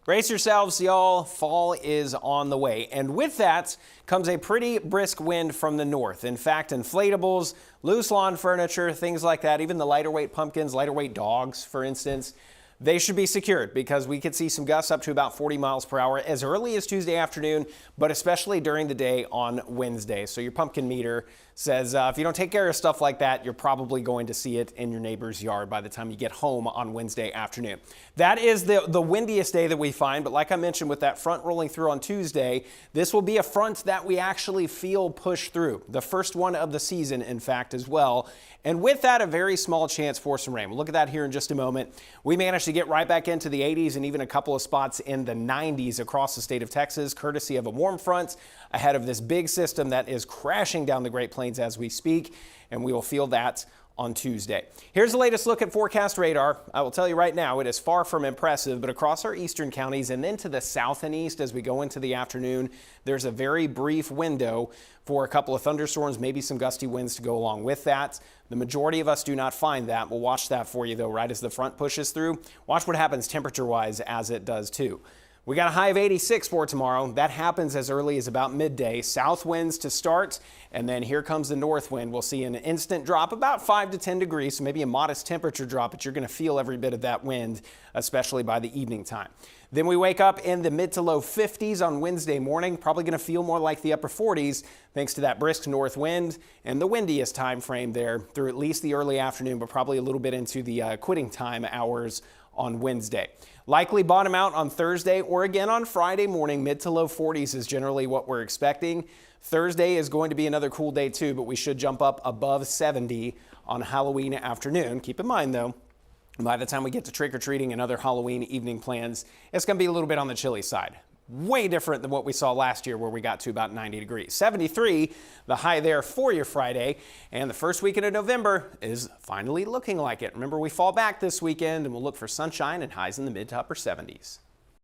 Brace yourselves, y'all. Fall is on the way. And with that comes a pretty brisk wind from the north. In fact, inflatables, loose lawn furniture, things like that, even the lighter weight pumpkins, lighter weight dogs, for instance, they should be secured because we could see some gusts up to about 40 miles per hour as early as Tuesday afternoon, but especially during the day on Wednesday. So your pumpkin meter says if you don't take care of stuff like that, you're probably going to see it in your neighbor's yard by the time you get home on Wednesday afternoon. That is the windiest day that we find, but like I mentioned, with that front rolling through on Tuesday, this will be a front that we actually feel push through. The first one of the season, in fact, as well. And with that, a very small chance for some rain. We'll look at that here in just a moment. We managed to get right back into the 80s and even a couple of spots in the 90s across the state of Texas, courtesy of a warm front ahead of this big system that is crashing down the Great Plains as we speak, and we will feel that on Tuesday. Here's the latest look at forecast radar. I will tell you right now, it is far from impressive, but across our eastern counties and then to the south and east as we go into the afternoon, there's a very brief window for a couple of thunderstorms, maybe some gusty winds to go along with that. The majority of us do not find that. We'll watch that for you, though, right as the front pushes through. Watch what happens temperature-wise as it does, too. We got a high of 86 for tomorrow. That happens as early as about midday. South winds to start, and then here comes the north wind. We'll see an instant drop, about 5 to 10 degrees, so maybe a modest temperature drop, but you're going to feel every bit of that wind, especially by the evening time. Then we wake up in the mid to low 50s on Wednesday morning, probably going to feel more like the upper 40s thanks to that brisk north wind and the windiest time frame there through at least the early afternoon, but probably a little bit into the quitting time hours on Wednesday. Likely bottom out on Thursday or again on Friday morning. Mid to low 40s is generally what we're expecting. Thursday is going to be another cool day too, but we should jump up above 70 on Halloween afternoon. Keep in mind though, by the time we get to trick-or-treating and other Halloween evening plans, it's going to be a little bit on the chilly side. Way different than what we saw last year where we got to about 90 degrees. 73, the high there for your Friday. And the first weekend of November is finally looking like it. Remember, we fall back this weekend and we'll look for sunshine and highs in the mid to upper 70s.